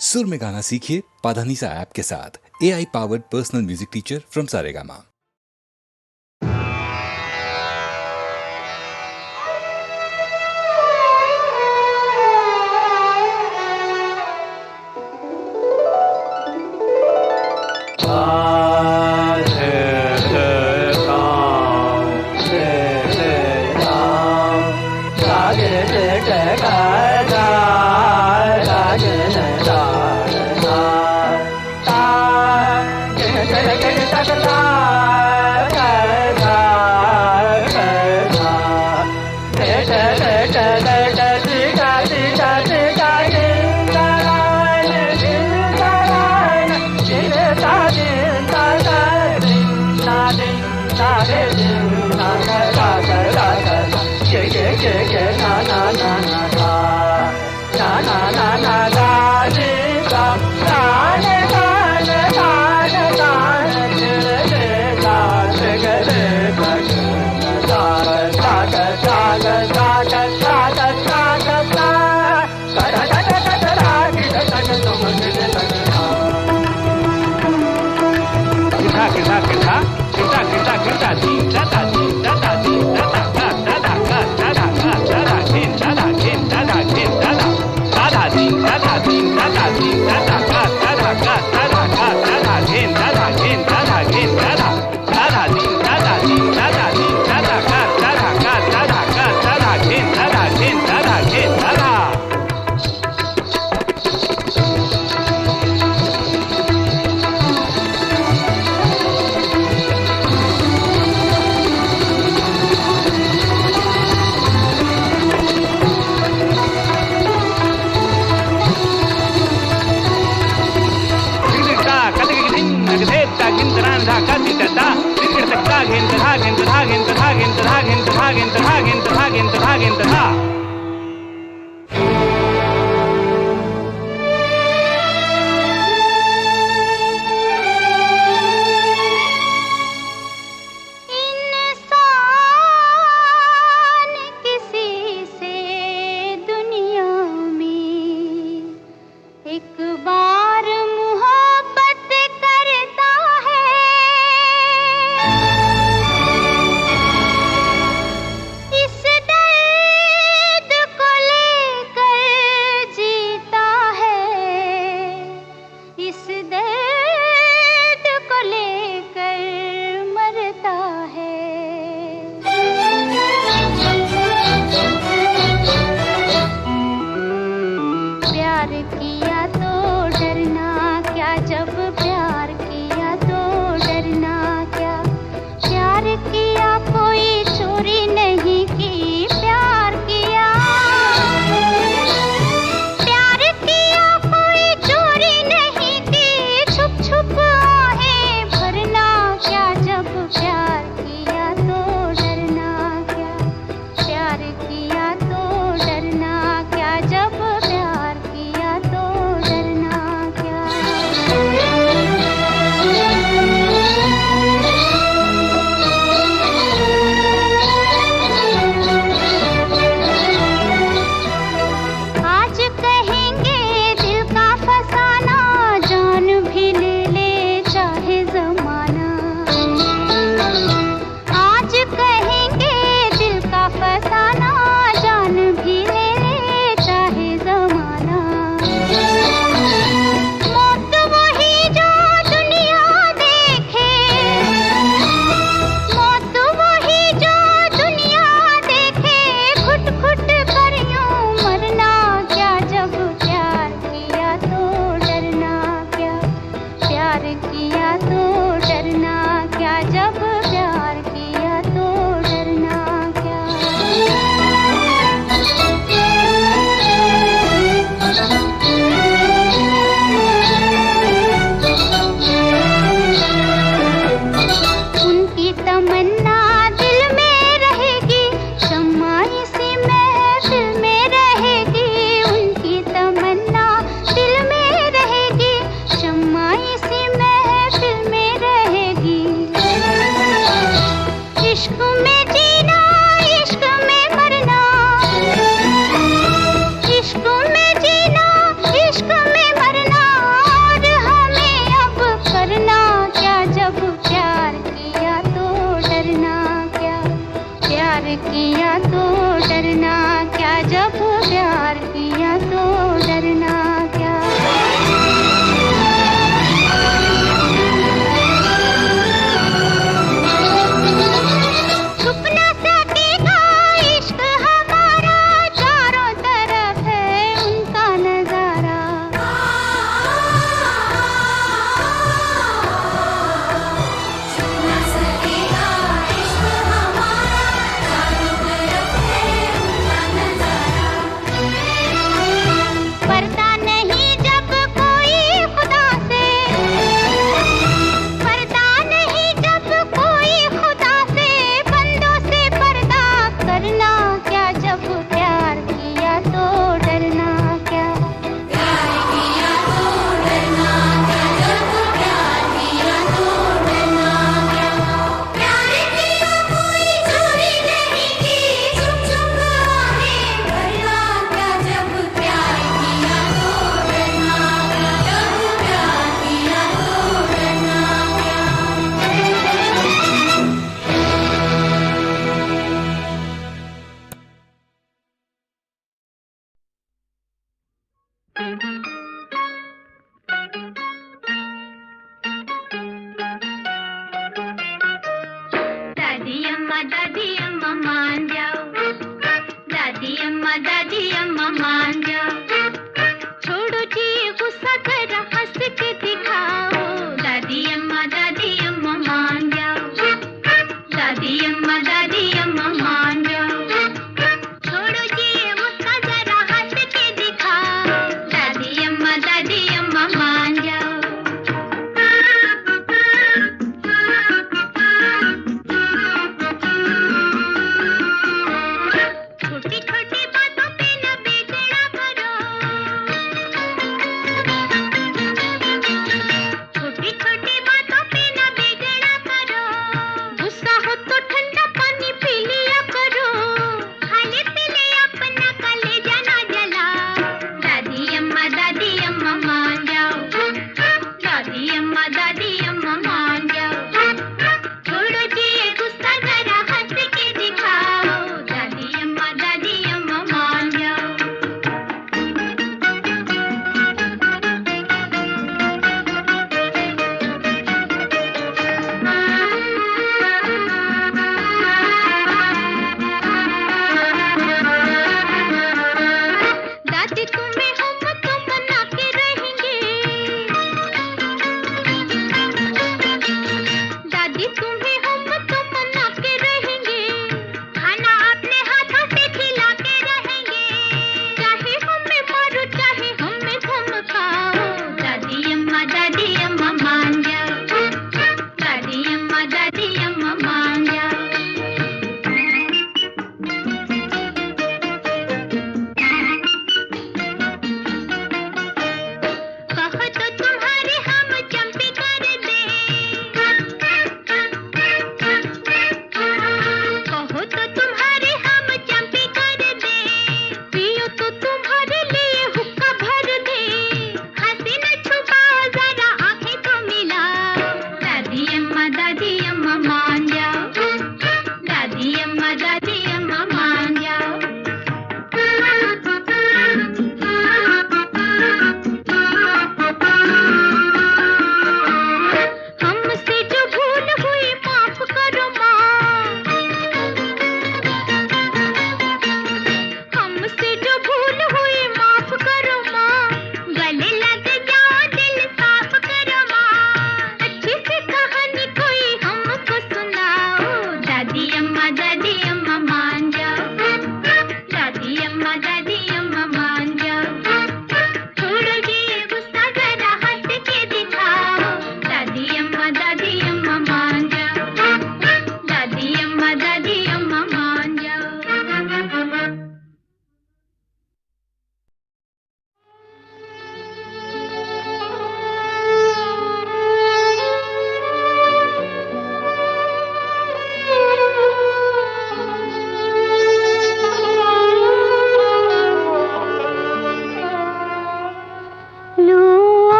सुर में गाना सीखिए पाधानीसा ऐप के साथ। AI powered personal music teacher from Saregama.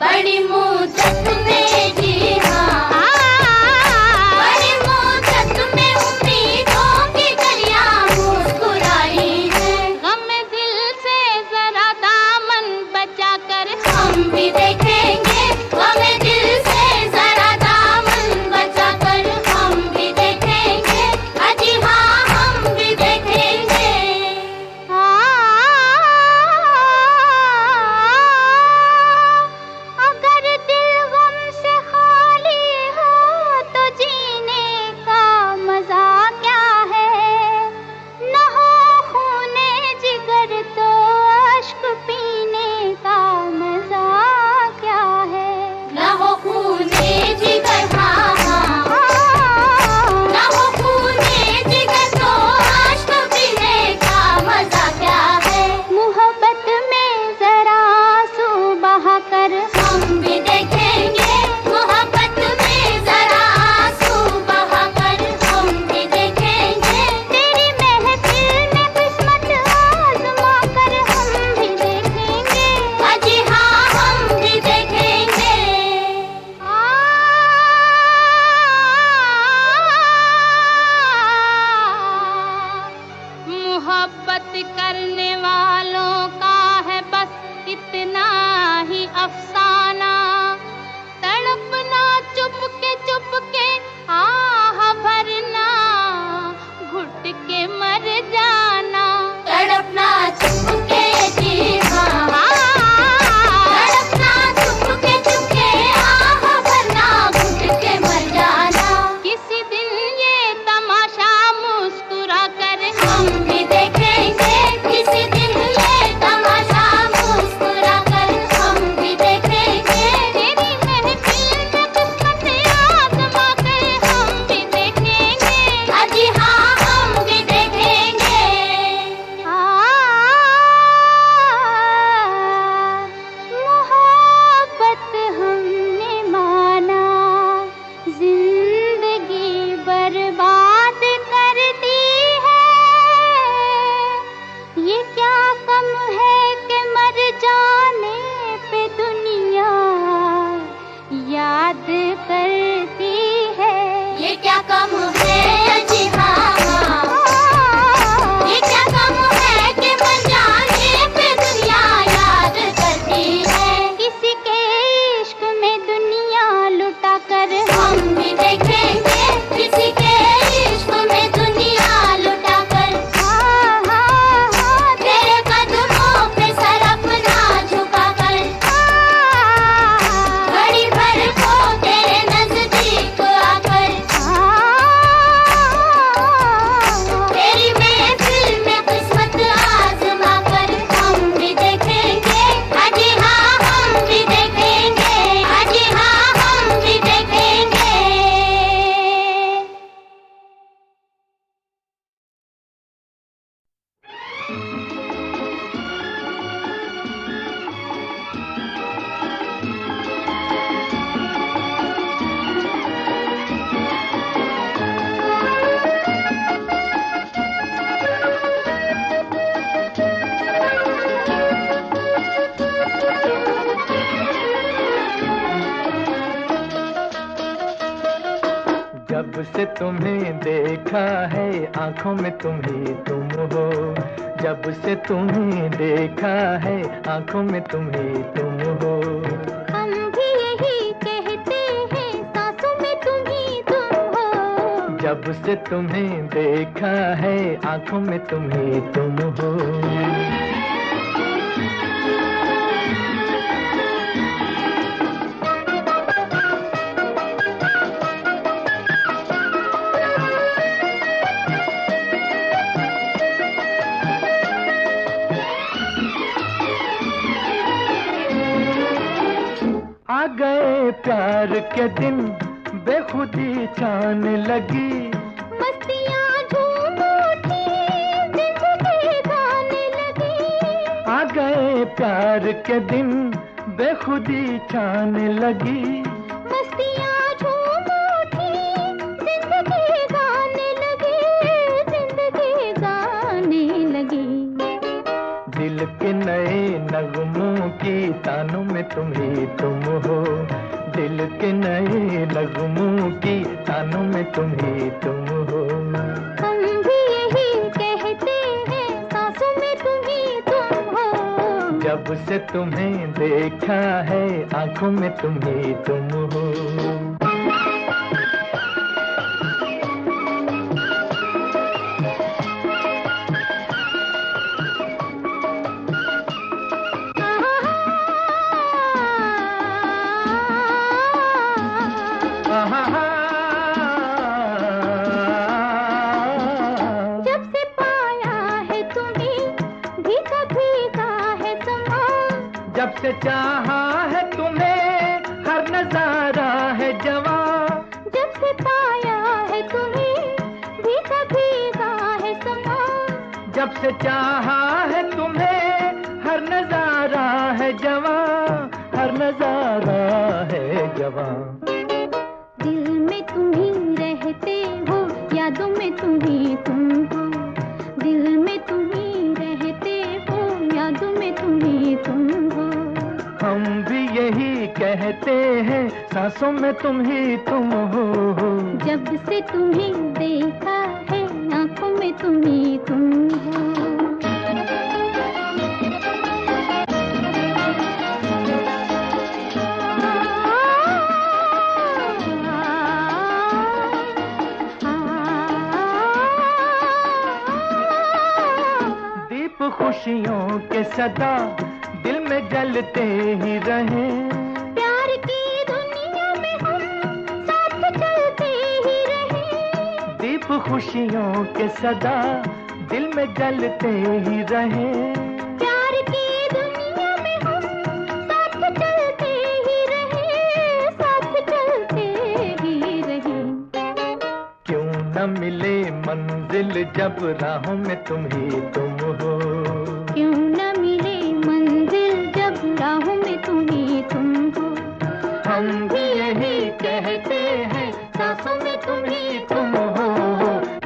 बड़ी मुद्दत में जी हाँ, बड़ी मुद्दत में उम्मीदों की दरिया मुस्कुराई है। गम दिल से जरा दामन बचा कर हम भी देखेंगे, गम दिल से जरा दामन बचा कर हम भी देखेंगे, अजी हाँ हम भी देखेंगे। अगर दिल गम से खाली हो तो जीने का मजा क्या है, न हो खूने जिगर तो अश्क पीने का मजा क्या है। न हो खूने जिगर हाँ हाँ, न हो खूने जिगर तो अश्क पीने का मजा क्या है। मोहब्बत में जरा आंसू बहा कर हम भी देखेंगे, मोहब्बत में जरा आंसू बहा कर हम भी देखेंगे। तेरी महफिल में किस्मत आजमा कर हम भी देखेंगे, अजी हाँ हम भी देखेंगे। मोहब्बत करने वालों का है बस इतना ही अफसाना, तड़पना चुप के आह भरना, घुट के मर जाना। तड़पना चुप के जी हाँ, तड़पना चुप के आह भरना, घुट के मर जाना। किसी दिन ये तमाशा मुस्कुरा कर हम भी देखेंगे, किसी दिन ये तमाशा मुस्कुरा कर हम भी देखेंगे। तेरी महफिल में किस्मत आजमा कर हम भी देखेंगे, अजी हाँ हम भी देखेंगे। मोहब्बत हमने माना, जिंदगी बर्बाद कर दी है। ये क्या कम है कि मर जाने पे दुनिया याद करती है। ये क्या कम है जी हाँ हाँ, ये क्या कम है कि मर जाने पे दुनिया याद करती है। किसी के इश्क में दुनिया लुटा कर हम भी देखेंगे, किसी के इश्क में दुनिया लुटा कर हाँ हाँ हाँ, तेरे कदमों पे सर अपना झुका कर घड़ी भर को तेरे नजदीक आकर तेरी महफिल में किस्मत आजमा कर हम भी देखेंगे, अजी हाँ हम भी देखेंगे, अजी हाँ हम भी देखेंगे। जब से तुम्हें देखा है आंखों में तुम ही तुम हो, जब से तुम्हें देखा है आंखों में तुम ही तुम हो। हम भी यही कहते हैं सांसों में तुम ही तुम हो। जब से तुम्हें देखा है आंखों में तुम ही तुम हो। आ गए प्यार के दिन बेखुदी छान लगी, मस्तियाँ झूम उठी जिंदगी गाने लगी। आ गए प्यार के दिन बेखुदी छान लगी, मस्तियाँ झूम उठी जिंदगी गाने लगी, जिंदगी गाने लगी। दिल के नए नगमों की तानों में तुम ही तुम हो, दिल के नए नगमों की तानों में तुम ही तुम हो। हम भी यही कहते हैं, सांसों में तुम ही तुम हो। जब से तुम्हें देखा है, आंखों में तुम ही तुम हो। जब से पाया है तुम्हें, भीगा भीगा है समा। जब से चाहा है तुम्हें, हर नजारा है जवां। जब से पाया है तुम्हें, भीगा भीगा है समा। जब से चाहा है तुम्हें, हर नजारा है जवां, हर नजारा है जवां। दिल में तुम ही रहते हो, यादों में तुम ही तुम हो। दिल में तुम ही रहते हो, यादों में तुम ही तुम हो। हम भी यही कहते हैं, सांसों में तुम ही तुम हो। जब से तुम्हें देखा है, आंखों में तुम ही तुम हो। दीप खुशियों के सदा दिल में जलते ही रहे। प्यार की दुनिया में हम साथ चलते ही रहे। दीप खुशियों के सदा दिल में जलते ही रहे। प्यार की दुनिया में हम साथ चलते ही रहे, साथ चलते ही रहे। क्यों न मिले मंजिल जब राहों में तुम ही तुम हो। क्यों न मिले मंजिल जब राहों में तुम ही तुम हो। हम भी यही कहते हैं, सांसों में तुम ही तुम हो।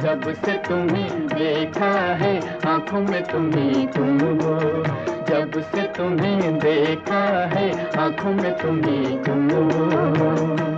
जब से तुम्हें देखा है, आंखों में तुम ही तुम हो। जब से तुम्हें देखा है, आंखों में तुम ही तुम हो।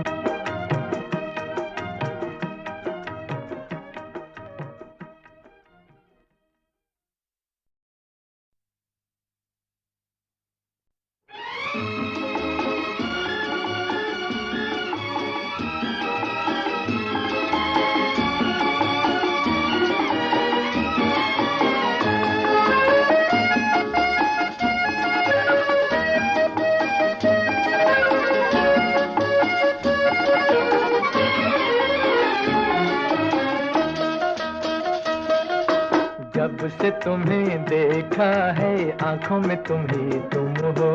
जब से तुम्हें देखा है, आंखों में तुम ही तुम हो।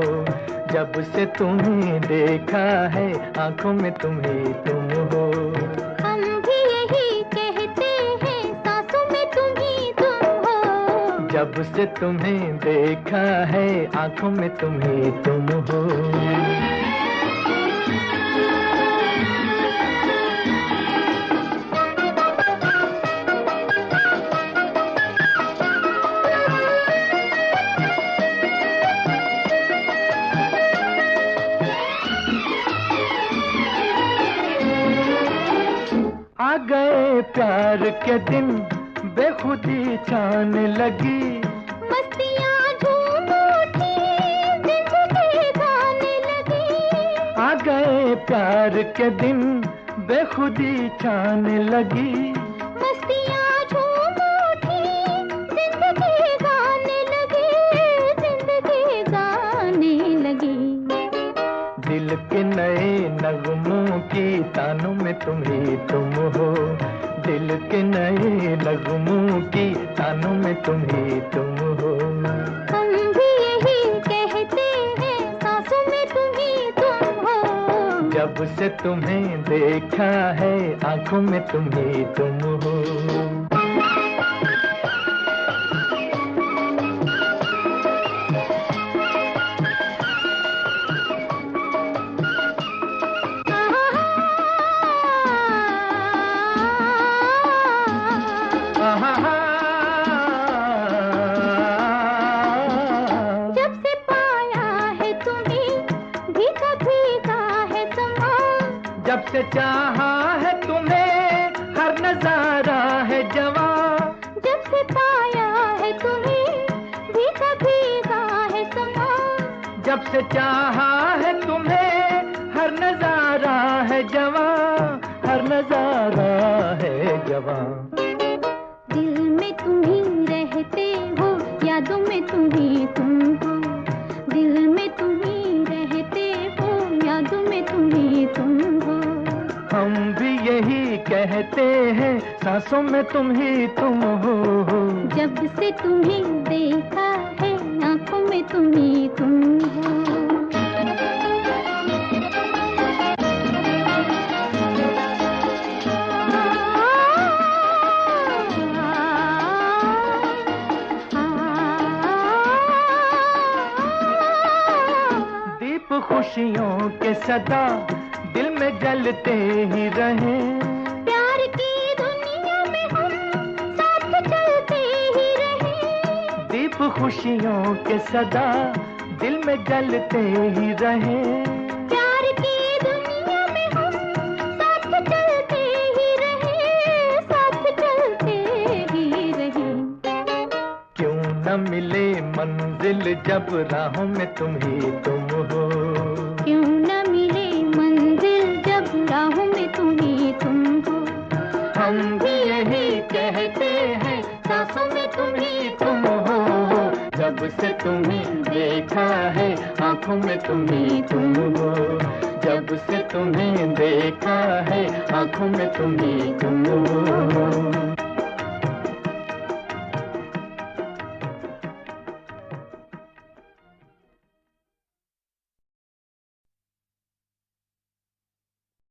जब से तुम्हें देखा है, आंखों में तुम ही तुम हो। हम भी यही कहते हैं, सांसों में तुम ही तुम हो। जब से तुम्हें देखा है, आंखों में तुम ही तुम हो। आ गए प्यार के दिन, बेखुदी छाने लगी। मस्तियाँ झूम उठी, जिंदगी गाने लगी। आ गए प्यार के दिन, बेखुदी छाने लगी। मस्तियाँ झूम उठी, जिंदगी गाने लगी, जिंदगी गाने लगी। दिल के नए नगमों की तानों में तुम ही तुम हो। दिल के नए नगमों की तानों में तुम ही तुम हो। हम भी यही कहते हैं, सांसों में तुम ही तुम हो। जब से तुम्हें देखा है, आंखों में तुम ही तुम हो। जब से चाहा है तुम्हें हर नजारा है जवां, जब से पाया है तुम्हें भीगा भीगा है समा, जब से चाहा है तुम्हें हर नजारा है जवां, हर नजारा है जवां। दिल में तुम ही रहते हो, यादों में तुम ही तुम हो, दिल में तुम ही रहते हो, यादों में तुम ही तुम हो। हम भी यही कहते हैं, सांसों में तुम ही तुम हो। जब से तुम्हें देखा है, आंखों में तुम ही तुम हो। दीप खुशियों के सदा दिल में जलते ही रहे, प्यार की दुनिया में हम साथ चलते ही रहे। दीप खुशियों के सदा दिल में जलते ही रहे, प्यार की दुनिया में हम साथ चलते ही रहे, साथ चलते ही रहे। क्यों न मिले मंजिल जब राहों में तुम ही तुम हो, क्यों न मिले मंजिल जब राहों में तुम ही तुम हो। हम भी यही कहते हैं, सांसों में तुम ही तुम हो। जब से तुम्हें देखा है, आंखों में तुम ही तुम हो। जब से तुम्हें देखा है, आंखों में तुम ही तुम हो।